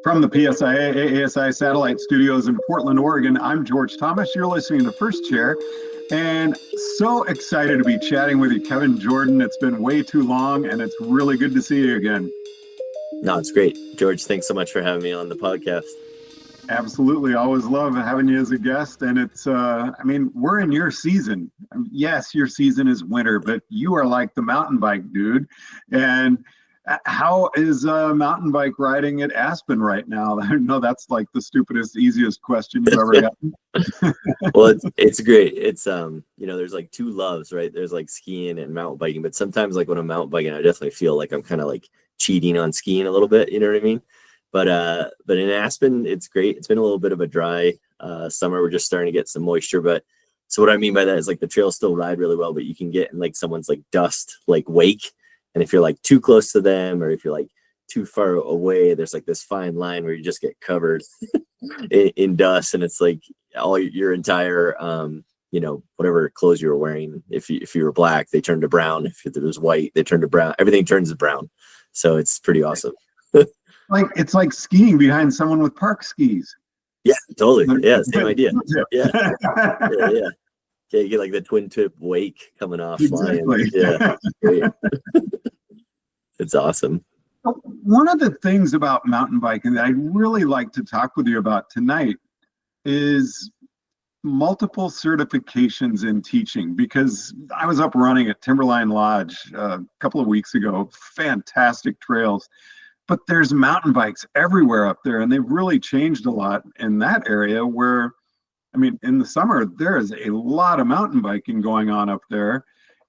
From the PSIA-AASI Satellite Studios in Portland, Oregon, I'm George Thomas. You're listening to First Chair, and so excited to be chatting with you, Kevin Jordan. It's been way too long, and it's really good to see you again. No, it's great. George, thanks so much for having me on the podcast. Absolutely. Always love having you as a guest. And it's, we're in your season. Yes, your season is winter, but you are like the mountain bike dude. And how is mountain bike riding at Aspen right now? I know that's like the stupidest, easiest question you've ever gotten. Well, it's great. It's, there's like two loves, right? There's like skiing and mountain biking, but sometimes like when I'm mountain biking, I definitely feel like I'm kind of like cheating on skiing a little bit, you know what I mean? But in Aspen, it's great. It's been a little bit of a dry summer. We're just starting to get some moisture. But so what I mean by that is like the trails still ride really well, but you can get in like someone's like dust, like wake. And if you're like too close to them, or if you're like too far away, there's like this fine line where you just get covered in dust. And it's like all your entire, whatever clothes you were wearing. If you were black, they turn to brown. If it was white, they turn to brown. Everything turns to brown. So it's pretty awesome. It's like skiing behind someone with park skis. Yeah, totally. Yeah, same idea. Yeah. Yeah. You get like the twin tip wake coming off. Exactly. Flying. Yeah. Great. It's awesome. One of the things about mountain biking that I'd really like to talk with you about tonight is multiple certifications in teaching, because I was up running at Timberline Lodge a couple of weeks ago. Fantastic trails. But there's mountain bikes everywhere up there, and they've really changed a lot in that area where, in the summer, there is a lot of mountain biking going on up there,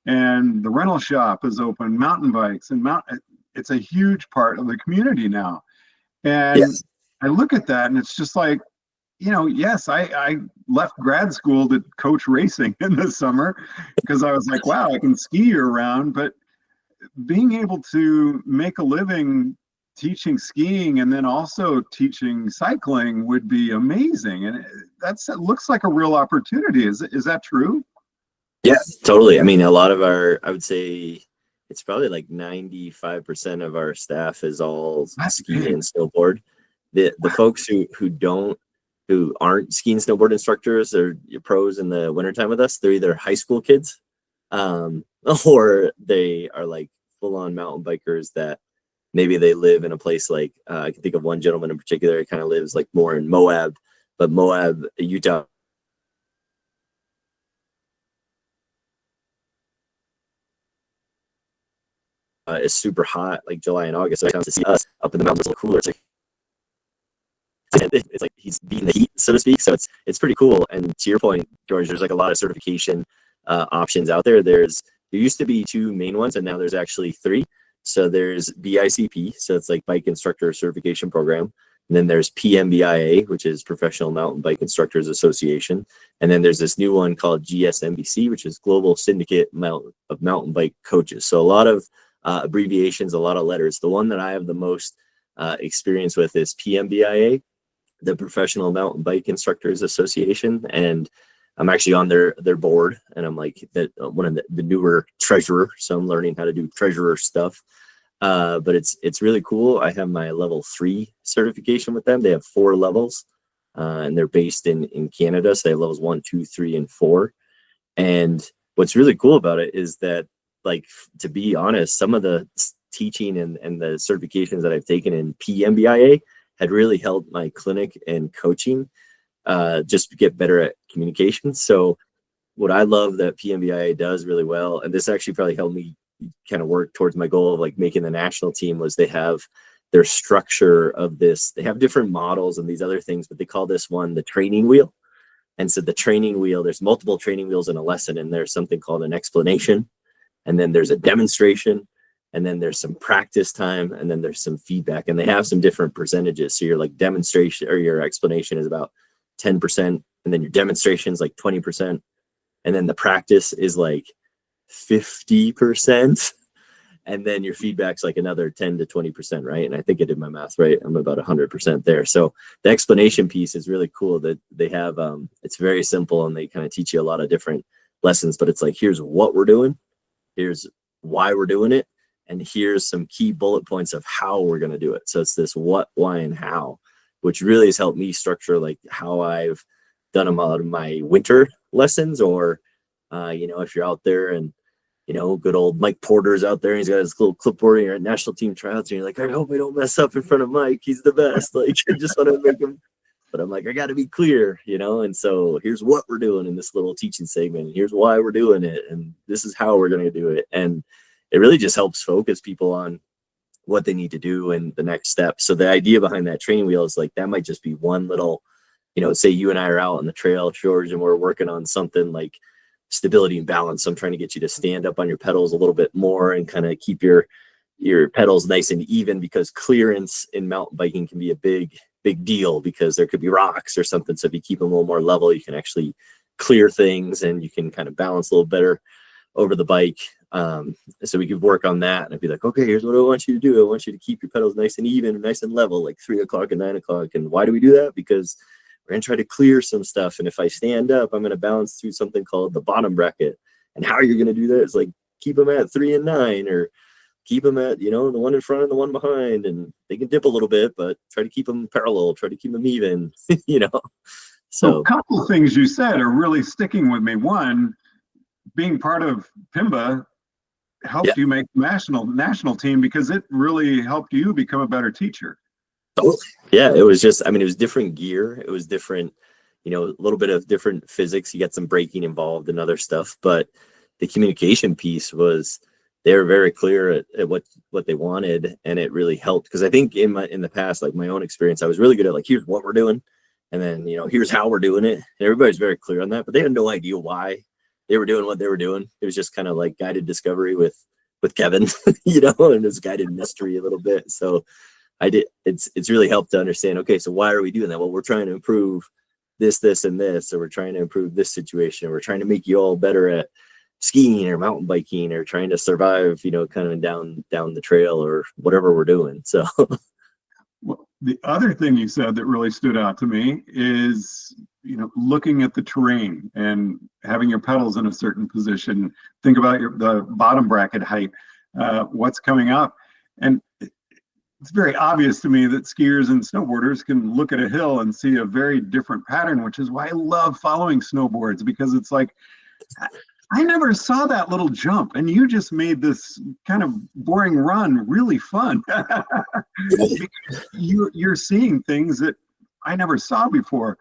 and the rental shop is open, mountain bikes, and it's a huge part of the community now. And yes. I look at that and it's just like, yes, I left grad school to coach racing in the summer because I was like, wow, I can ski year round, but being able to make a living teaching skiing and then also teaching cycling would be amazing. And it looks like a real opportunity. Is that true? Yeah, totally. A lot of I would say it's probably like 95% of our staff is all ski and snowboard. The folks who aren't ski and snowboard instructors or pros in the wintertime with us, they're either high school kids or they are like full-on mountain bikers that maybe they live in a place like, I can think of one gentleman in particular, he kind of lives like more in Moab, but Moab, Utah is super hot, like July and August. So he comes to see us up in the mountains, a little cooler. It's like he's beating the heat, so to speak. So it's pretty cool. And to your point, George, there's like a lot of certification options out there. There used to be two main ones, and now there's actually three. So there's BICP, so it's like Bike Instructor Certification Program. And then there's PMBIA, which is Professional Mountain Bike Instructors Association. And then there's this new one called GSMBC, which is Global Syndicate of Mountain Bike Coaches. So a lot of abbreviations, a lot of letters. The one that I have the most experience with is PMBIA, the Professional Mountain Bike Instructors Association. And I'm actually on their board, and I'm like one of the newer treasurer, so I'm learning how to do treasurer stuff. But it's really cool. I have my level 3 certification with them. They have 4 levels, and they're based in Canada. So they have levels 1, 2, 3, and 4. And what's really cool about it is that, like, to be honest, some of the teaching and the certifications that I've taken in PMBIA had really helped my clinic and coaching just to get better at communication. So what I love that PMBIA does really well, and this actually probably helped me kind of work towards my goal of like making the national team, was they have their structure of this. They have different models and these other things, but they call this one the training wheel. And so the training wheel, there's multiple training wheels in a lesson, and there's something called an explanation, and then there's a demonstration, and then there's some practice time, and then there's some feedback, and they have some different percentages. So your like demonstration or your explanation is about 10%, and then your demonstration is like 20%, and then the practice is like 50%, and then your feedback's like another 10 to 20%, right? And I think I did my math right. I'm about 100% there. So the explanation piece is really cool that they have. It's very simple, and they kind of teach you a lot of different lessons, but it's like, here's what we're doing, here's why we're doing it, and here's some key bullet points of how we're going to do it. So it's this what, why, and how, which really has helped me structure like how I've done a lot of my winter lessons, or if you're out there and good old Mike Porter's out there and he's got his little clipboard and you're at national team tryouts and you're like, I hope I don't mess up in front of Mike, he's the best, like I just want to make him. But I'm like, I got to be clear, and so here's what we're doing in this little teaching segment. Here's why we're doing it. And this is how we're going to do it. And it really just helps focus people on what they need to do and the next step. So the idea behind that training wheel is like, that might just be one little, say you and I are out on the trail, George, and we're working on something like stability and balance. So I'm trying to get you to stand up on your pedals a little bit more and kind of keep your pedals nice and even, because clearance in mountain biking can be a big deal because there could be rocks or something. So if you keep them a little more level, you can actually clear things and you can kind of balance a little better over the bike. So we could work on that, and I'd be like, okay, here's what I want you to do. I want you to keep your pedals nice and even, nice and level, like 3 o'clock and 9 o'clock. And why do we do that? Because we're going to try to clear some stuff. And if I stand up, I'm going to balance through something called the bottom bracket. And how you're going to do that is like keep them at 3 and 9, or keep them at, the one in front and the one behind, and they can dip a little bit, but try to keep them parallel, try to keep them even, So a couple of things you said are really sticking with me. One, being part of PMBIA helped you make national team because it really helped you become a better teacher. Totally. Yeah, it was just, it was different gear. It was different, a little bit of different physics. You got some braking involved and other stuff, but the communication piece was, they were very clear at what they wanted, and it really helped. Because I think in the past, like my own experience, I was really good at like, here's what we're doing, and then here's how we're doing it. And everybody's very clear on that, but they had no idea why they were doing what they were doing. It was just kind of like guided discovery with Kevin, and his guided mystery a little bit. So it's really helped to understand, okay, so why are we doing that? Well, we're trying to improve this, and this, or we're trying to improve this situation, or we're trying to make you all better at skiing or mountain biking, or trying to survive, kind of down the trail, or whatever we're doing. So well, the other thing you said that really stood out to me is, looking at the terrain and having your pedals in a certain position. Think about the bottom bracket height, what's coming up. And it's very obvious to me that skiers and snowboarders can look at a hill and see a very different pattern, which is why I love following snowboards, because it's like, I never saw that little jump, and you just made this kind of boring run really fun. You're seeing things that I never saw before.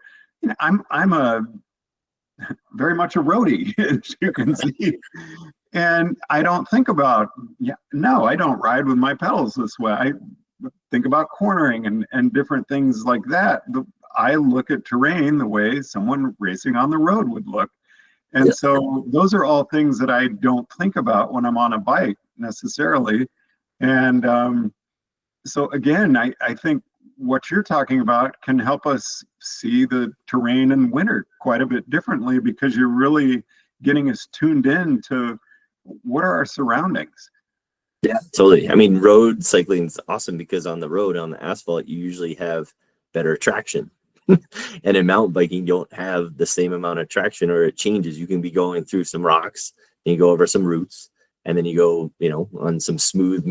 I'm a very much a roadie, as you can see, and I don't think about I don't ride with my pedals this way. I think about cornering and different things like that. I look at terrain the way someone racing on the road would look. And so those are all things that I don't think about when I'm on a bike necessarily. And so again, I think what you're talking about can help us see the terrain in winter quite a bit differently, because you're really getting us tuned in to what are our surroundings. Yeah, totally. Road cycling is awesome because on the road, on the asphalt, you usually have better traction. And in mountain biking, you don't have the same amount of traction, or it changes. You can be going through some rocks, and you go over some roots, and then you go, on some smooth,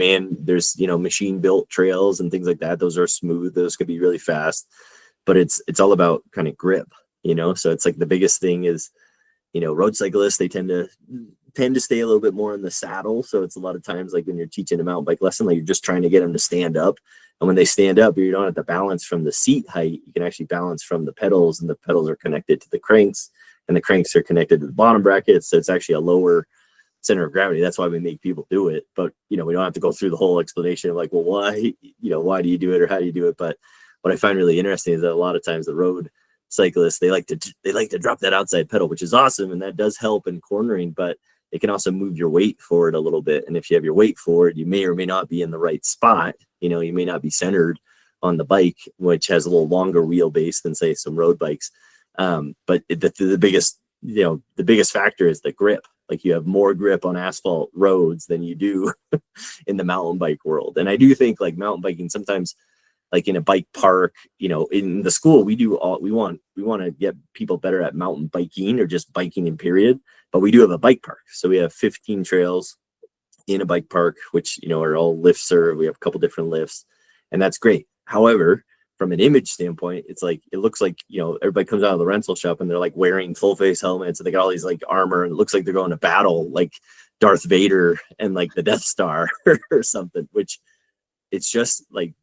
there's, machine built trails and things like that. Those are smooth. Those could be really fast, but it's all about kind of grip, so it's like the biggest thing is, road cyclists, they tend to stay a little bit more in the saddle. So it's a lot of times like when you're teaching a mountain bike lesson, like you're just trying to get them to stand up. And when they stand up, you don't have to balance from the seat height. You can actually balance from the pedals, and the pedals are connected to the cranks, and the cranks are connected to the bottom brackets. So it's actually a lower center of gravity. That's why we make people do it. But, we don't have to go through the whole explanation of like, well, why do you do it, or how do you do it? But what I find really interesting is that a lot of times the road cyclists, they like to drop that outside pedal, which is awesome. And that does help in cornering, but it can also move your weight forward a little bit. And if you have your weight forward, you may or may not be in the right spot. You may not be centered on the bike, which has a little longer wheelbase than say some road bikes. But the biggest factor is the grip. Like you have more grip on asphalt roads than you do in the mountain bike world. And I do think like mountain biking sometimes, like in a bike park, in the school, we want to get people better at mountain biking or just biking in period. But we do have a bike park. So we have 15 trails in a bike park, which, are all lift serve. We have a couple different lifts, and that's great. However, from an image standpoint, it's like, it looks like, everybody comes out of the rental shop and they're like wearing full face helmets and they got all these like armor, and it looks like they're going to battle like Darth Vader and like the Death Star or something, which it's just like,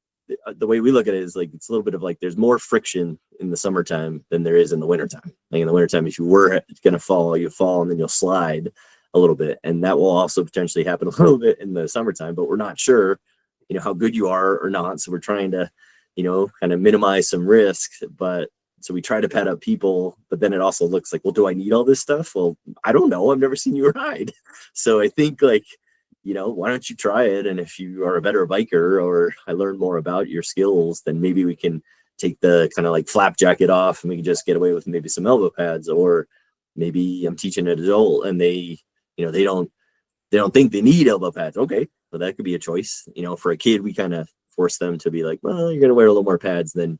the way we look at it is like, it's a little bit of like, there's more friction in the summertime than there is in the wintertime. Like in the wintertime, if you were going to fall, you fall and then you'll slide a little bit. And that will also potentially happen a little bit in the summertime, but we're not sure, how good you are or not. So we're trying to, kind of minimize some risk, but so we try to pad up people, but then it also looks like, well, do I need all this stuff? Well, I don't know. I've never seen you ride. So I think like, why don't you try it? And if you are a better biker, or I learn more about your skills, then maybe we can take the kind of like flap jacket off and we can just get away with maybe some elbow pads. Or maybe I'm teaching an adult and they don't think they need elbow pads. Okay. Well, that could be a choice. For a kid, we kind of force them to be like, well, you're going to wear a little more pads than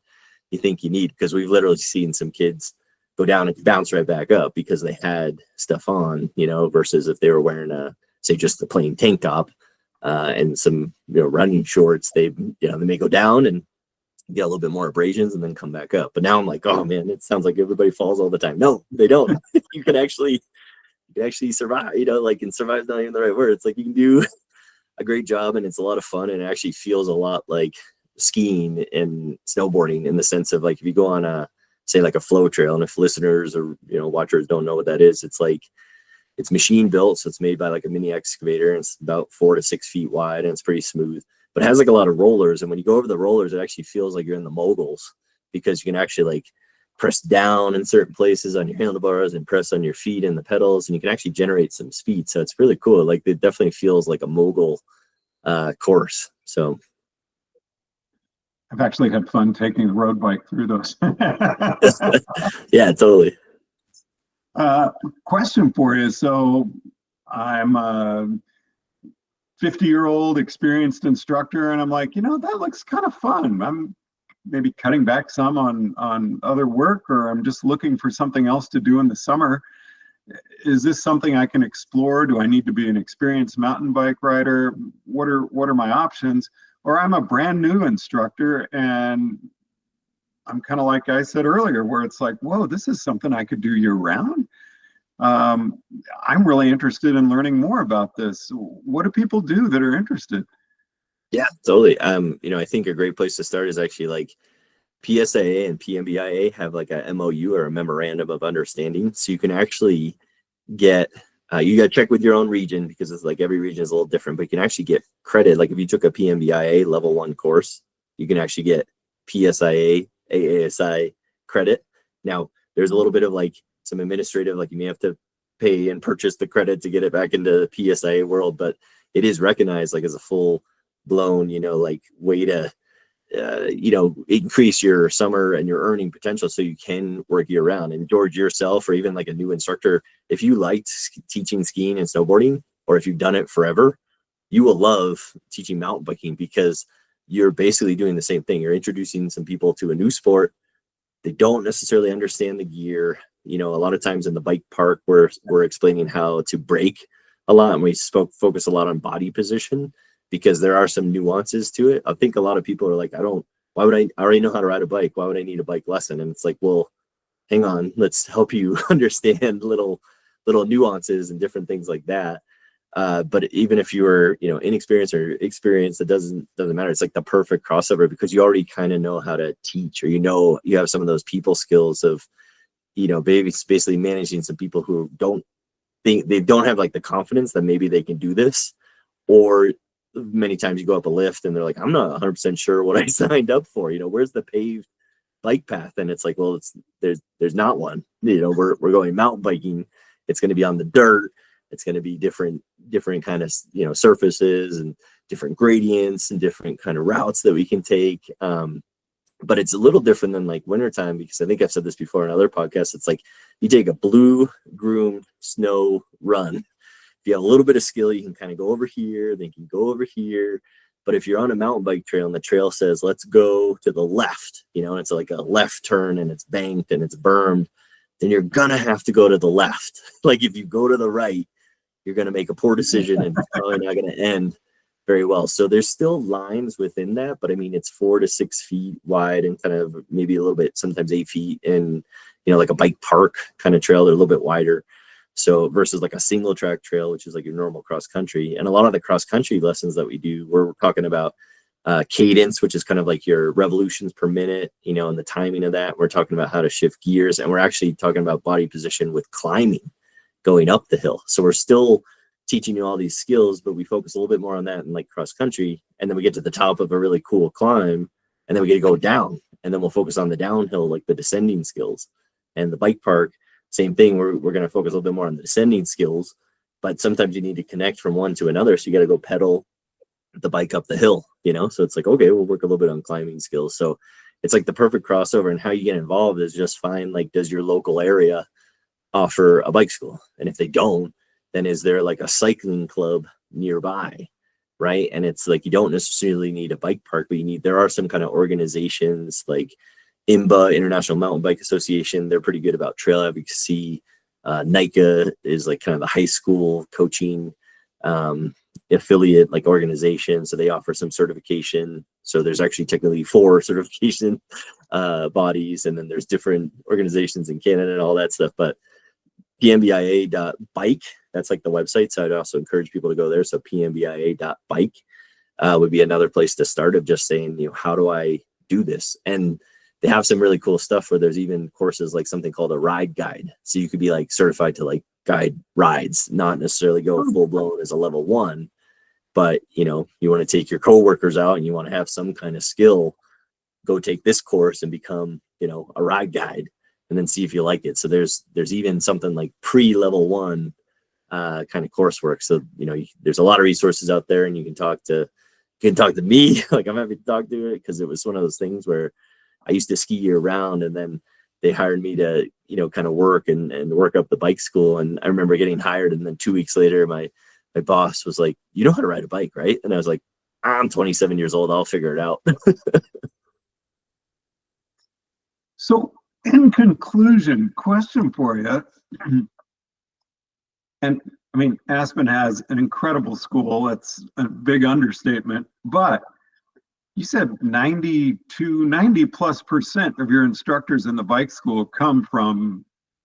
you think you need, because we've literally seen some kids go down and bounce right back up because they had stuff on, versus if they were wearing say just the plain tank top and some running shorts, they may go down and get a little bit more abrasions and then come back up. But now I'm like, oh man, it sounds like everybody falls all the time. No, they don't. you can actually survive, and survive is not even the right word. It's like you can do a great job and it's a lot of fun, and it actually feels a lot like skiing and snowboarding, in the sense of like, if you go on a, say like a flow trail, and if listeners or watchers don't know what that is, it's like, it's machine built, so it's made by like a mini excavator, and it's about 4 to 6 feet wide, and it's pretty smooth, but it has like a lot of rollers. And when you go over the rollers, it actually feels like you're in the moguls, because you can actually like press down in certain places on your handlebars and press on your feet and the pedals, and you can actually generate some speed. So it's really cool. Like, it definitely feels like a mogul course. So I've actually had fun taking the road bike through those. yeah, totally. Question for you. So I'm a 50-year-old experienced instructor, and I'm like, that looks kind of fun. I'm maybe cutting back some on other work, or I'm just looking for something else to do in the summer. Is this something I can explore? Do I need to be an experienced mountain bike rider? What are my options? Or I'm a brand new instructor, and I'm kind of like I said earlier, where it's like, whoa, this is something I could do year round. I'm really interested in learning more about this. What do people do that are interested? Yeah, totally. I think a great place to start is actually like PSIA and PMBIA have like a MOU, or a memorandum of understanding. So you can actually get, you got to check with your own region, because it's like every region is a little different, but you can actually get credit. Like if you took a PMBIA level 1 course, you can actually get PSIA-AASI credit. Now there's a little bit of like some administrative, like you may have to pay and purchase the credit to get it back into the PSIA world, but it is recognized like as a full blown, like way to, increase your summer and your earning potential, so you can work year round. And George, yourself, or even like a new instructor, if you liked teaching skiing and snowboarding, or if you've done it forever, you will love teaching mountain biking, because you're basically doing the same thing. You're introducing some people to a new sport. They don't necessarily understand the gear. A lot of times in the bike park, we're explaining how to brake a lot, and we focus a lot on body position, because there are some nuances to it. I think a lot of people are like, why would I already know how to ride a bike? Why would I need a bike lesson? And it's like, well, hang on, let's help you understand little nuances and different things like that. But even if you were, inexperienced or experienced, it doesn't matter. It's like the perfect crossover, because you already kind of know how to teach, or, you have some of those people skills of, basically managing some people who don't have like the confidence that maybe they can do this. Or many times you go up a lift and they're like, I'm not 100% sure what I signed up for. Where's the paved bike path? And it's like, well, there's not one. We're going mountain biking. It's going to be on the dirt. It's going to be different kind of surfaces and different gradients and different kind of routes that we can take. But it's a little different than like wintertime, because I think I've said this before in other podcasts. It's like you take a blue groomed snow run. If you have a little bit of skill, you can kind of go over here, then you can go over here. But if you're on a mountain bike trail and the trail says, let's go to the left, and it's like a left turn and it's banked and it's bermed, then you're going to have to go to the left. Like if you go to the right, you're going to make a poor decision and it's probably not going to end very well. So there's still lines within that, but I mean, it's 4 to 6 feet wide and kind of maybe a little bit, sometimes 8 feet, and, you know, like a bike park kind of trail, they're a little bit wider. So versus like a single track trail, which is like your normal cross country. And a lot of the cross country lessons that we do, we're talking about cadence, which is kind of like your revolutions per minute, you know, and the timing of that. We're talking about how to shift gears, and we're actually talking about body position with climbing, going up the hill. So we're still teaching you all these skills, but we focus a little bit more on that in like cross country. And then we get to the top of a really cool climb, and then we get to go down, and then we'll focus on the downhill, like the descending skills. And the bike park, same thing. We're going to focus a little bit more on the descending skills, but sometimes you need to connect from one to another. So you got to go pedal the bike up the hill, you know? So it's like, okay, we'll work a little bit on climbing skills. So it's like the perfect crossover. And how you get involved is just find, like, does your local area offer a bike school? And if they don't, then is there like a cycling club nearby? Right. And it's like, you don't necessarily need a bike park, but there are some kind of organizations like IMBA, International Mountain Bike Association. They're pretty good about trail advocacy. NICA is like kind of the high school coaching affiliate like organization. So they offer some certification. So there's actually technically 4 certification bodies, and then there's different organizations in Canada and all that stuff. But PMBIA.bike, that's like the website. So I'd also encourage people to go there. So PMBIA.bike would be another place to start, of just saying, you know, how do I do this? And they have some really cool stuff where there's even courses like something called a ride guide. So you could be like certified to like guide rides, not necessarily go full blown as a level 1, but you know, you want to take your coworkers out and you want to have some kind of skill, go take this course and become, you know, a ride guide, and then see if you like it. So there's even something like pre-level 1 kind of coursework. So, you know, there's a lot of resources out there, and you can talk to me. Like, I'm happy to talk to it, because it was one of those things where I used to ski year round, and then they hired me to, you know, kind of work and work up the bike school. And I remember getting hired, and then 2 weeks later, my boss was like, "You know how to ride a bike, right?" And I was like, "I'm 27 years old. I'll figure it out." So, in conclusion, question for you. And I mean, Aspen has an incredible school. That's a big understatement. But you said 90+ of your instructors in the bike school come from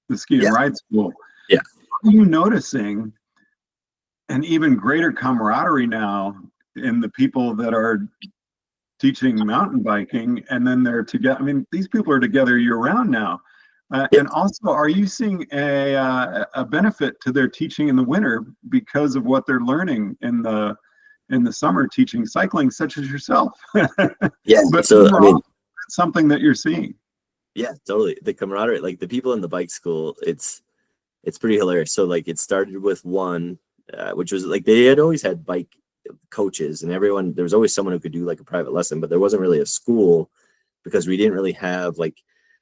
the ski and ride school. Yeah. Are you noticing an even greater camaraderie now in the people that are teaching mountain biking, and then they're together? I mean, these people are together year round now. And also, are you seeing a benefit to their teaching in the winter because of what they're learning in the summer teaching cycling, such as yourself? Yeah. But So overall, I mean, it's something that you're seeing. yeah, totally. The camaraderie, like the people in the bike school, it's pretty hilarious. So like it started with one, which was like, they had always had bike coaches, and everyone, there was always someone who could do like a private lesson, but there wasn't really a school, because we didn't really have like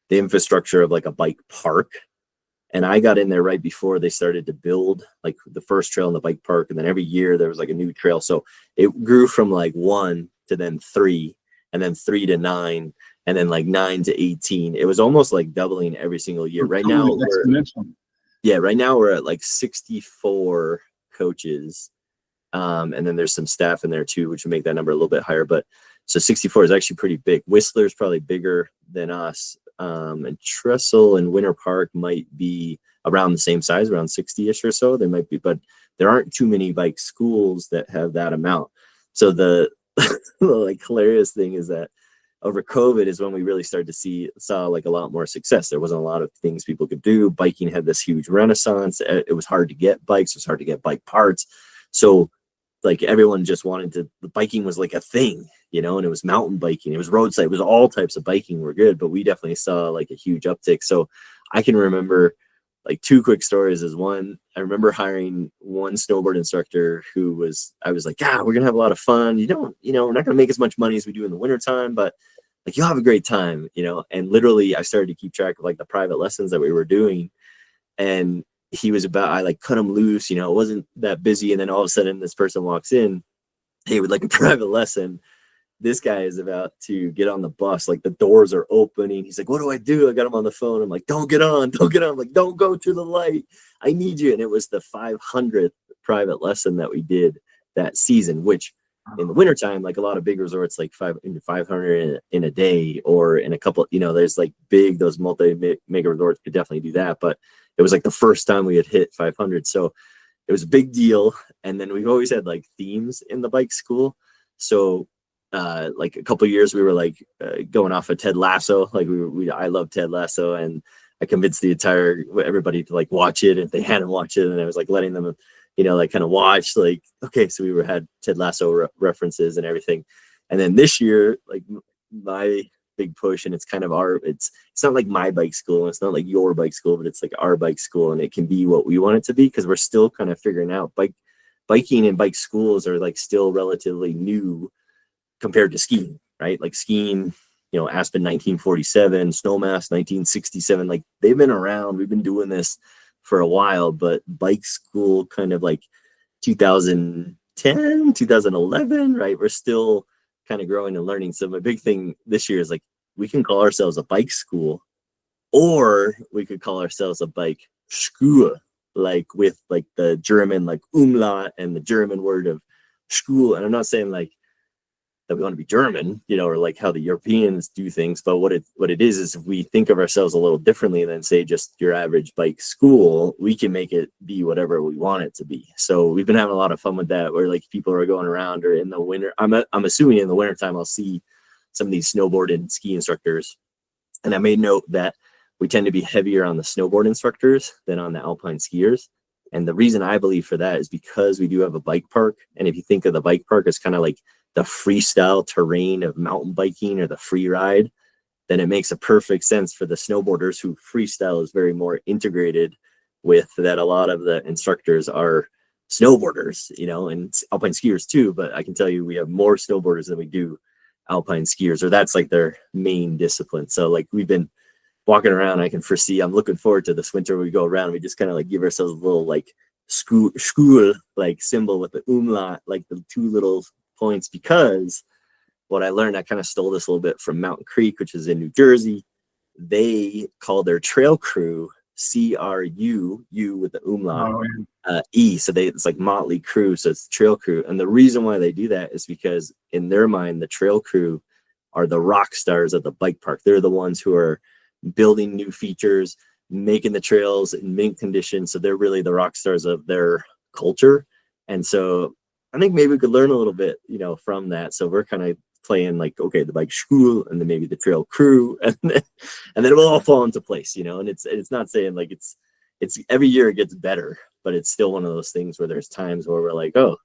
the infrastructure of like a bike park. And I got in there right before they started to build like the first trail in the bike park. And then every year there was like a new trail. So it grew from like 1 to then 3, and then 3 to 9, and then like 9 to 18. It was almost like doubling every single year. Right now, right now we're at like 64 coaches. And then there's some staff in there too, which would make that number a little bit higher. But so 64 is actually pretty big. Whistler's probably bigger than us. And Trestle and Winter Park might be around the same size, around 60-ish or so. They might be, but there aren't too many bike schools that have that amount. So the like hilarious thing is that over COVID is when we really started to saw like a lot more success. There wasn't a lot of things people could do. Biking had this huge renaissance. It was hard to get bikes. It was hard to get bike parts. So like everyone just wanted to, the biking was like a thing, you know, and it was mountain biking, it was roadside, it was all types of biking were good, but we definitely saw like a huge uptick. So I can remember like 2 quick stories. Is one, I remember hiring one snowboard instructor I was like, we're going to have a lot of fun. We're not going to make as much money as we do in the wintertime, but like, you'll have a great time, you know? And literally I started to keep track of like the private lessons that we were doing. And I like cut him loose, you know, it wasn't that busy. And then all of a sudden this person walks in, hey, with like a private lesson. This guy is about to get on the bus. Like the doors are opening. He's like, what do I do? I got him on the phone. I'm like, don't get on. I'm like, don't go to the light. I need you. And it was the 500th private lesson that we did that season, which in the wintertime, like a lot of big resorts, like 500 in a day or in a couple, there's like those mega resorts could definitely do that. But it was like the first time we had hit 500. So it was a big deal. And then we've always had like themes in the bike school. So like a couple of years we were like going off of Ted Lasso. Like I love Ted Lasso, and I convinced everybody to like watch it if they hadn't watched it. And I was like letting them, like kind of watch, like, okay, so we had Ted Lasso references and everything. And then this year, like my big push, and it's kind of it's not like my bike school, and it's not like your bike school, but it's like our bike school, and it can be what we want it to be, because we're still kind of figuring out biking and bike schools are like still relatively new compared to skiing, right? Like skiing, Aspen 1947, Snowmass 1967, like they've been around. We've been doing this for a while, but bike school kind of like 2010, 2011, right? We're still kind of growing and learning. So my big thing this year is like, we can call ourselves a bike school, or we could call ourselves a bike school, like with like the German like umlaut and the German word of school. And I'm not saying like that we want to be German, or like how the Europeans do things, but what it is if we think of ourselves a little differently than say just your average bike school, we can make it be whatever we want it to be. So we've been having a lot of fun with that, where like people are going around, or in the winter, I'm assuming in the wintertime I'll see some of these snowboard and ski instructors. And I made note that we tend to be heavier on the snowboard instructors than on the alpine skiers. And the reason I believe for that is because we do have a bike park. And if you think of the bike park as kind of like the freestyle terrain of mountain biking or the free ride, then it makes a perfect sense for the snowboarders who freestyle is very more integrated with that. A lot of the instructors are snowboarders, and alpine skiers too. But I can tell you we have more snowboarders than we do alpine skiers, or that's like their main discipline. So like we've been walking around, I can foresee, I'm looking forward to this winter. We go around, we just kind of like give ourselves a little like school like symbol with the umlaut, like the two little points, because what I learned, I kind of stole this a little bit from Mountain Creek, which is in New Jersey. They call their trail crew CRU, U with the umlaut, E. So it's like Motley Crew. So it's trail crew. And the reason why they do that is because in their mind, the trail crew are the rock stars of the bike park. They're the ones who are building new features, making the trails in mint condition. So they're really the rock stars of their culture. And so I think maybe we could learn a little bit, from that. So we're kind of playing like, okay, the bike school, and then maybe the trail crew, and then it will all fall into place, and it's not saying like it's every year it gets better, but it's still one of those things where there's times where we're like, oh,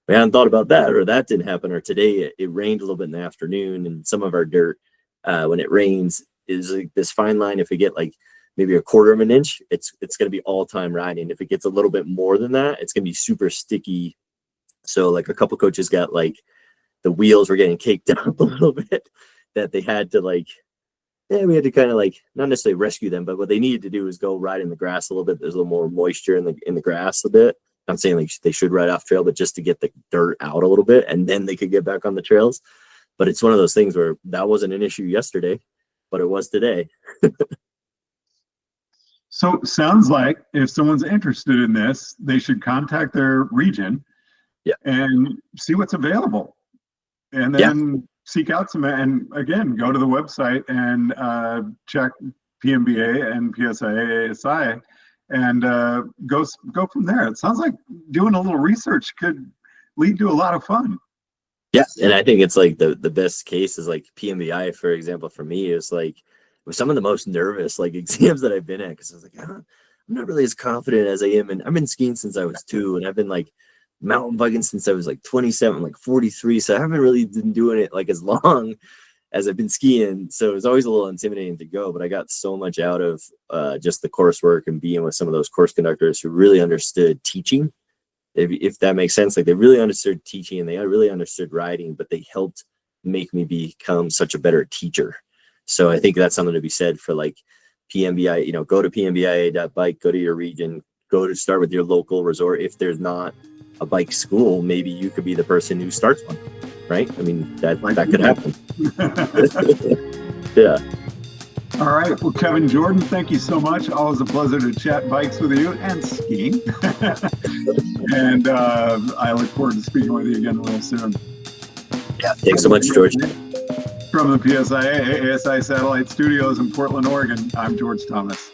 we hadn't thought about that, or that didn't happen, or today it rained a little bit in the afternoon, and some of our dirt when it rains is like this fine line. If we get like maybe a quarter of an inch, it's going to be all time riding. If it gets a little bit more than that, it's going to be super sticky. So like a couple coaches got like the wheels were getting caked up a little bit, that they had to like, we had to kind of like not necessarily rescue them, but what they needed to do is go ride in the grass a little bit. There's a little more moisture in the grass a bit. I'm saying like they should ride off trail, but just to get the dirt out a little bit, and then they could get back on the trails. But it's one of those things where that wasn't an issue yesterday, but it was today. So sounds like if someone's interested in this, they should contact their region and see what's available, and then seek out some, and again, go to the website and check PMBIA and PSIA-AASI, and go from there. It sounds like doing a little research could lead to a lot of fun. Yeah, and I think it's like the best case is like PMBIA, for example, for me, is like with some of the most nervous like exams that I've been at, because I was like, I'm not really as confident as I am, and I've been skiing since I was 2, and I've been like mountain biking since I was like 27, like 43, so I haven't really been doing it like as long as I've been skiing. So it was always a little intimidating to go, but I got so much out of just the coursework and being with some of those course conductors who really understood teaching, if that makes sense. Like they really understood teaching and they really understood riding, but they helped make me become such a better teacher. So I think that's something to be said for like PMBIA, go to PMBIA.bike, go to your region, go to start with your local resort. If there's not a bike school, maybe you could be the person who starts one, right? I mean, that could happen. Yeah. All right. Well, Kevin Jordan, thank you so much. Always a pleasure to chat bikes with you and skiing. And I look forward to speaking with you again real soon. Yeah, thanks so much, George. From the PSIA-AASI Satellite Studios in Portland, Oregon, I'm George Thomas.